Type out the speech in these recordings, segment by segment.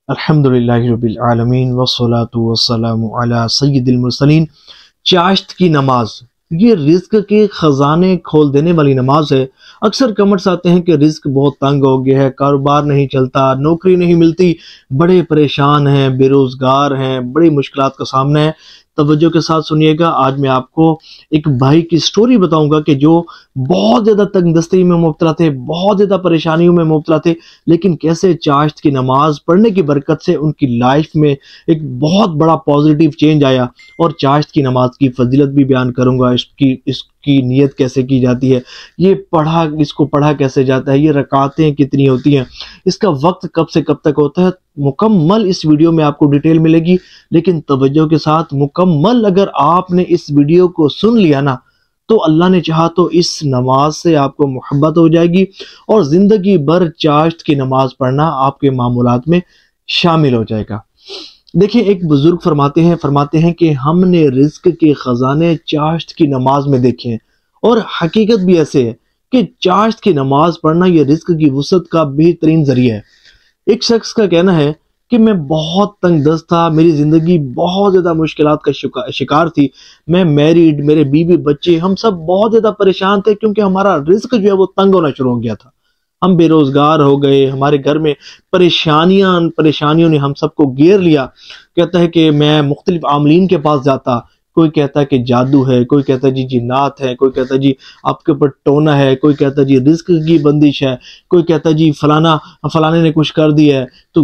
الحمدللہ رب العالمین والصلاة والسلام علی سید المرسلین۔ چاشت کی نماز یہ رزق کے خزانے کھول دینے والی نماز ہے۔ اکثر کمنٹس آتے ہیں کہ رزق بہت تنگ ہو گیا ہے، کاروبار نہیں چلتا، نوکری نہیں ملتی، بڑے پریشان ہیں، بے روزگار ہیں، بڑی مشکلات کا سامنا ہے۔ توجہ کے ساتھ سنیے گا، آج میں آپ کو ایک بھائی کی سٹوری بتاؤں گا کہ جو بہت زیادہ تنگ دستی میں مبتلا تھے، بہت زیادہ پریشانیوں میں مبتلا تھے، لیکن کیسے چاشت کی نماز پڑھنے کی برکت سے ان کی لائف میں ایک بہت بڑا پازیٹیو چینج آیا۔ اور چاشت کی نماز کی فضیلت بھی بیان کروں گا، اس کی نیت کیسے کی جاتی ہے، اس کو پڑھا کیسے جاتا ہے، یہ رکعتیں کتنی ہوتی ہیں، اس کا وقت کب سے کب تک ہوتا ہے، مکمل اس ویڈیو میں آپ کو ڈیٹیل ملے گی۔ لیکن توجہ کے ساتھ مکمل اگر آپ نے اس ویڈیو کو سن لیا نا تو اللہ نے چاہا تو اس نماز سے آپ کو محبت ہو جائے گی اور زندگی بھر چاشت کی نماز پڑھنا آپ کے معمولات میں شامل ہو جائے گا۔ دیکھیں، ایک بزرگ فرماتے ہیں کہ ہم نے رزق کے خزانے چاشت کی نماز میں دیکھے ہیں، اور حقیقت بھی ایسے ہے کہ چاشت کی نماز پڑھنا یہ رزق کی وسعت کا بہترین ذریعہ ہے۔ ایک شخص کا کہنا ہے کہ میں بہت تنگ دست تھا، میری زندگی بہت زیادہ مشکلات کا شکار تھی، میں میریڈ، میرے بیوی بچے، ہم سب بہت زیادہ پریشان تھے کیونکہ ہمارا رزق جو ہے وہ تنگ ہونا شروع ہو گیا تھا، ہم بے روزگار ہو گئے، ہمارے گھر میں پریشانیوں نے ہم سب کو گھیر لیا۔ کہتا ہے کہ میں مختلف عاملین کے پاس جاتا، کوئی کہتا ہے کہ جادو ہے، کوئی کہتا ہے جی جنات ہے، کوئی کہتا ہے جی آپ کے اوپر ٹونا ہے، کوئی کہتا ہے جی رزق کی بندش ہے، کوئی کہتا ہے جی فلانے نے کچھ کر دیا ہے۔ تو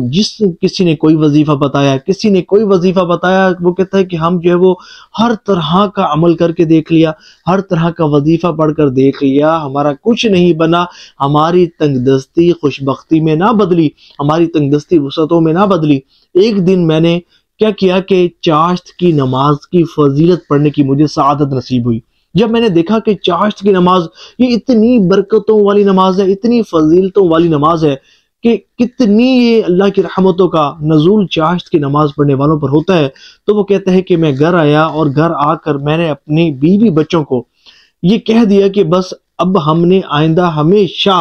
کسی نے کوئی وظیفہ بتایا، کسی نے کوئی وظیفہ بتایا، وہ کہتا ہے کہ ہم جو ہے وہ ہر طرح کا عمل کر کے دیکھ لیا، ہر طرح کا وظیفہ پڑھ کر دیکھ لیا، ہمارا کچھ نہیں بنا، ہماری تنگ دستی خوش بختی میں نہ بدلی، ہماری تنگ دستی وسعتوں میں نہ بدلی۔ ایک دن میں نے کیا کیا کہ چاشت کی نماز کی فضیلت پڑھنے کی مجھے سعادت نصیب ہوئی۔ جب میں نے دیکھا کہ چاشت کی نماز یہ اتنی برکتوں والی نماز ہے، اتنی فضیلتوں والی نماز ہے کہ کتنی یہ اللہ کی رحمتوں کا نزول چاشت کی نماز پڑھنے والوں پر ہوتا ہے، تو وہ کہتا ہے کہ میں گھر آیا اور گھر آ کر میں نے اپنی بیوی بچوں کو یہ کہہ دیا کہ بس اب ہم نے آئندہ ہمیشہ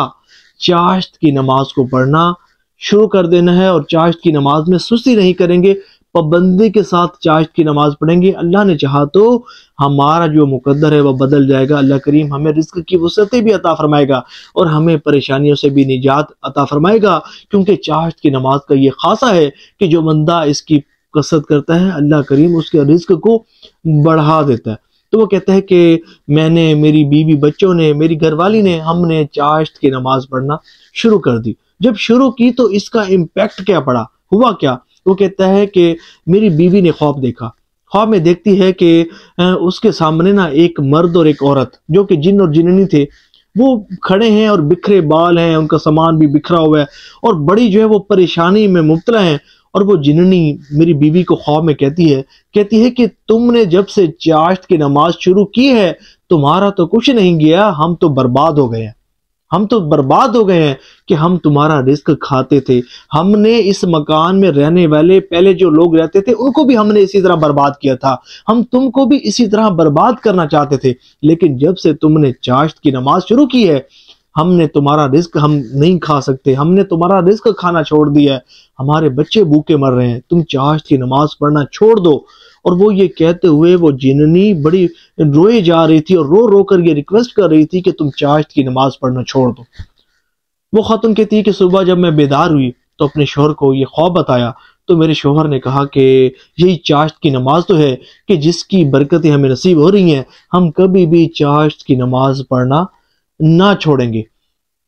چاشت کی نماز کو پڑھنا شروع کر دینا ہے، اور چاشت کی نماز میں سستی نہیں کریں گے، پابندی کے ساتھ چاشت کی نماز پڑھیں گے۔ اللہ نے چاہا تو ہمارا جو مقدر ہے وہ بدل جائے گا، اللہ کریم ہمیں رزق کی وسعتیں بھی عطا فرمائے گا اور ہمیں پریشانیوں سے بھی نجات عطا فرمائے گا، کیونکہ چاشت کی نماز کا یہ خاصہ ہے کہ جو بندہ اس کی کثرت کرتا ہے اللہ کریم اس کے رزق کو بڑھا دیتا ہے۔ تو وہ کہتا ہے کہ میں نے، میری بیوی بچوں نے، میری گھر والی نے، ہم نے چاشت کی نماز پڑھنا شروع کر دی۔ جب شروع کی تو اس کا امپیکٹ کیا پڑا، ہوا کیا؟ وہ کہتا ہے کہ میری بیوی نے خواب دیکھا، خواب میں دیکھتی ہے کہ اس کے سامنے نا ایک مرد اور ایک عورت جو کہ جن اور جننی تھے وہ کھڑے ہیں اور بکھرے بال ہیں، ان کا سامان بھی بکھرا ہوا ہے اور بڑی جو ہے وہ پریشانی میں مبتلا ہیں۔ اور وہ جننی میری بیوی کو خواب میں کہتی ہے کہ تم نے جب سے چاشت کی نماز شروع کی ہے تمہارا تو کچھ نہیں گیا، ہم تو برباد ہو گئے ہیں کہ ہم تمہارا رزق کھاتے تھے، ہم نے اس مکان میں رہنے والے پہلے جو لوگ رہتے تھے ان کو بھی ہم نے اسی طرح برباد کیا تھا، ہم تم کو بھی اسی طرح برباد کرنا چاہتے تھے، لیکن جب سے تم نے چاشت کی نماز شروع کی ہے ہم نے تمہارا رزق ہم نہیں کھا سکتے، ہم نے تمہارا رزق کھانا چھوڑ دیا ہے، ہمارے بچے بھوکے مر رہے ہیں، تم چاشت کی نماز پڑھنا چھوڑ دو۔ اور وہ یہ کہتے ہوئے وہ جننی بڑی روئے جا رہی تھی اور رو کر یہ ریکویسٹ کر رہی تھی کہ تم چاشت کی نماز پڑھنا چھوڑ دو۔ وہ خاتون کہتی ہے کہ صبح جب میں بیدار ہوئی تو اپنے شوہر کو یہ خواب بتایا، تو میرے شوہر نے کہا کہ یہی چاشت کی نماز تو ہے کہ جس کی برکتیں ہمیں نصیب ہو رہی ہیں، ہم کبھی بھی چاشت کی نماز پڑھنا نہ چھوڑیں گے۔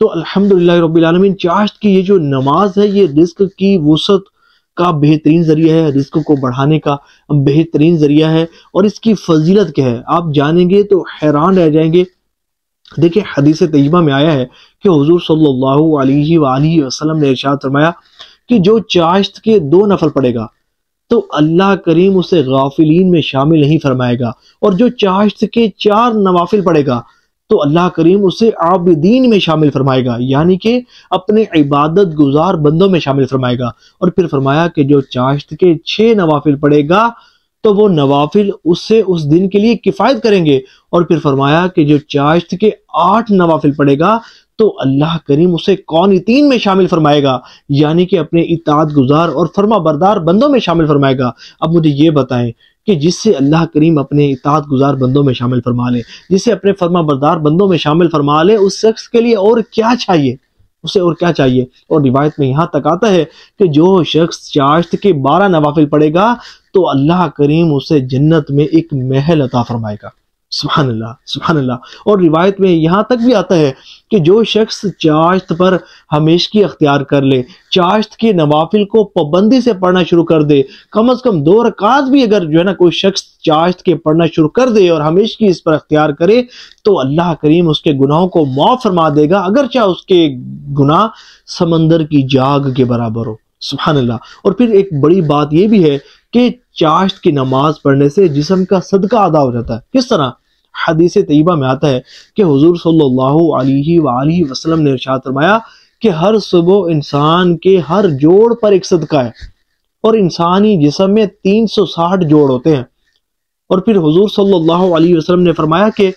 تو الحمدللہ رب العالمین، چاشت کی یہ جو نماز ہے یہ رزق کی وسعت کا بہترین ذریعہ ہے، رزق کو بڑھانے کا بہترین ذریعہ ہے، اور اس کی فضیلت کیا ہے آپ جانیں گے تو حیران رہ جائیں گے۔ دیکھیں، حدیث طیبہ میں آیا ہے کہ حضور صلی اللہ علیہ وآلہ وسلم نے ارشاد فرمایا کہ جو چاشت کے 2 نفل پڑھے گا تو اللہ کریم اسے غافلین میں شامل نہیں فرمائے گا، اور جو چاشت کے 4 نوافل پڑھے گا تو اللہ کریم اسے عابدین میں شامل فرمائے گا، یعنی کہ اپنے عبادت گزار بندوں میں شامل فرمائے گا۔ اور پھر فرمایا کہ جو چاشت کے 6 نوافل پڑھے گا تو وہ نوافل اسے اس دن کے لیے کفایت کریں گے، اور پھر فرمایا کہ جو چاشت کے 8 نوافل پڑھے گا تو اللہ کریم اسے قانتین میں شامل فرمائے گا، یعنی کہ اپنے اطاعت گزار اور فرما بردار بندوں میں شامل فرمائے گا۔ اب مجھے یہ بتائیں کہ جس سے اللہ کریم اپنے اطاعت گزار بندوں میں شامل فرما لے، جسے اپنے فرما بردار بندوں میں شامل فرما لے، اس شخص کے لیے اور کیا چاہیے؟ اسے اور کیا چاہیے؟ اور روایت میں یہاں تک آتا ہے کہ جو شخص چاشت کے 12 نوافل پڑھے گا تو اللہ کریم اسے جنت میں ایک محل عطا فرمائے گا۔ سبحان اللہ، سبحان اللہ۔ اور روایت میں یہاں تک بھی آتا ہے کہ جو شخص چاشت پر ہمیشگی اختیار کر لے، چاشت کے نوافل کو پابندی سے پڑھنا شروع کر دے، کم از کم 2 رکعات بھی اگر جو ہے نا کوئی شخص چاشت کے پڑھنا شروع کر دے اور ہمیشگی اس پر اختیار کرے، تو اللہ کریم اس کے گناہوں کو معاف فرما دے گا، اگرچہ اس کے گناہ سمندر کی جاگ کے برابر ہو۔ سبحان اللہ۔ اور پھر ایک بڑی بات یہ بھی ہے کہ چاشت کی نماز پڑھنے سے جسم کا صدقہ ادا ہو جاتا ہے۔ کس طرح؟ حدیث طیبہ میں آتا ہے کہ حضور صلی اللہ علیہ وآلہ وسلم نے ارشاد فرمایا کہ ہر صبح انسان کے ہر جوڑ پر ایک صدقہ ہے، اور انسانی جسم میں 360 جوڑ ہوتے ہیں۔ اور پھر حضور صلی اللہ علیہ وسلم نے فرمایا کہ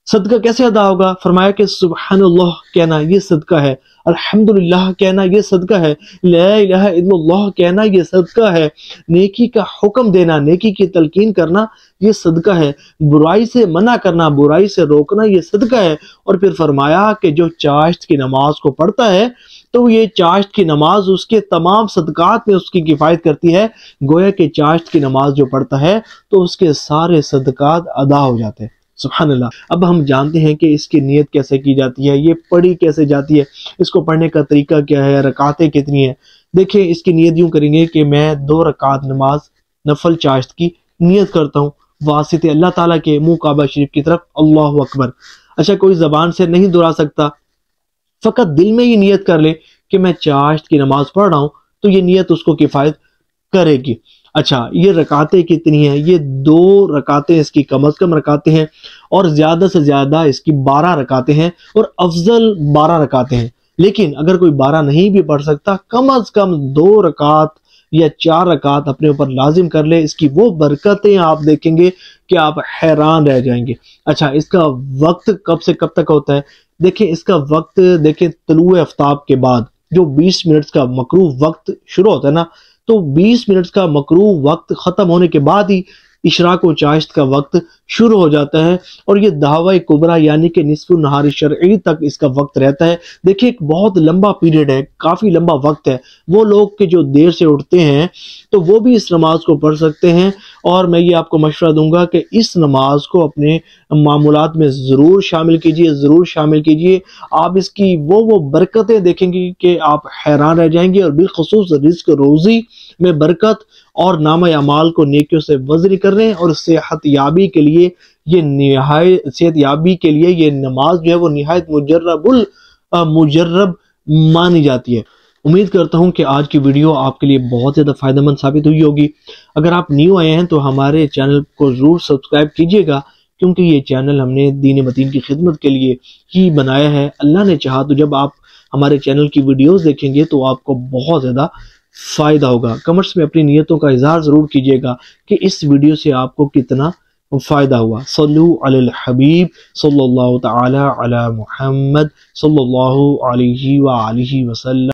صدقہ کیسے ادا ہوگا؟ فرمایا کہ سبحان اللہ کہنا یہ صدقہ ہے، الحمدللہ کہنا یہ صدقہ ہے، لا الہ الا اللہ کہنا یہ صدقہ ہے، نیکی کا حکم دینا، نیکی کی تلقین کرنا یہ صدقہ ہے، برائی سے منع کرنا، برائی سے روکنا یہ صدقہ ہے۔ اور پھر فرمایا کہ جو چاشت کی نماز کو پڑھتا ہے تو یہ چاشت کی نماز اس کے تمام صدقات میں اس کی کفایت کرتی ہے، گویا کہ چاشت کی نماز جو پڑھتا ہے تو اس کے سارے صدقات ادا ہو جاتے ہیں۔ سبحان اللہ۔ اب ہم جانتے ہیں کہ اس کی نیت کیسے کی جاتی ہے، یہ پڑھی کیسے جاتی ہے، اس کو پڑھنے کا طریقہ کیا ہے، رکعتیں کتنی ہیں۔ دیکھیں اس کی نیت یوں کریں گے کہ میں 2 رکعت نماز نفل چاشت کی نیت کرتا ہوں واسطے اللہ تعالیٰ کے منہ کعبہ شریف کی طرف، اللہ اکبر۔ اچھا، کوئی زبان سے نہیں دہرا سکتا، فقط دل میں یہ نیت کر لے کہ میں چاشت کی نماز پڑھ رہا ہوں، تو یہ نیت اس کو کفایت کرے گی۔ اچھا، یہ رکعتیں کتنی ہیں؟ یہ 2 رکعتیں اس کی کم از کم رکعتیں ہیں، اور زیادہ سے زیادہ اس کی 12 رکعتیں ہیں، اور افضل 12 رکعتیں ہیں۔ لیکن اگر کوئی 12 نہیں بھی پڑھ سکتا، کم از کم 2 رکعت یا 4 رکعت اپنے اوپر لازم کر لے، اس کی وہ برکتیں آپ دیکھیں گے کہ آپ حیران رہ جائیں گے۔ اچھا، اس کا وقت کب سے کب تک ہوتا ہے؟ دیکھیں اس کا وقت، دیکھیں طلوع آفتاب کے بعد جو 20 منٹ کا مکروہ وقت شروع ہوتا ہے نا، تو 20 منٹ کا مکروہ وقت ختم ہونے کے بعد ہی اشراق و چاشت کا وقت شروع ہو جاتا ہے، اور یہ دعوی کبریٰ یعنی کہ نصف النہار شرعی تک اس کا وقت رہتا ہے۔ دیکھیں ایک بہت لمبا پیریڈ ہے، کافی لمبا وقت ہے۔ وہ لوگ کہ جو دیر سے اٹھتے ہیں تو وہ بھی اس نماز کو پڑھ سکتے ہیں، اور میں یہ آپ کو مشورہ دوں گا کہ اس نماز کو اپنے معمولات میں ضرور شامل کیجئے، ضرور شامل کیجئے۔ آپ اس کی وہ برکتیں دیکھیں گے کہ آپ حیران رہ جائیں گے، اور بالخصوص رزق روزی میں برکت اور نامہ اعمال کو نیکیوں سے وزن کرنے اور صحت یابی کے لیے یہ نماز جو ہے وہ نہایت مجرب مانی جاتی ہے۔ امید کرتا ہوں کہ آج کی ویڈیو آپ کے لیے بہت زیادہ فائدہ مند ثابت ہوئی ہوگی۔ اگر آپ نیو آئے ہیں تو ہمارے چینل کو ضرور سبسکرائب کیجئے گا، کیونکہ یہ چینل ہم نے دین متین کی خدمت کے لیے ہی بنایا ہے۔ اللہ نے چاہا تو جب آپ ہمارے چینل کی ویڈیوز دیکھیں گے تو آپ کو بہت زیادہ فائدہ ہوگا۔ کمنٹس میں اپنی نیتوں کا اظہار ضرور کیجئے گا کہ اس ویڈیو سے آپ کو کتنا فائدہ ہوا۔ صلو علی الحبیب صلی اللہ تعالی علی محمد صلی اللہ علیہ وآلہ وسلم۔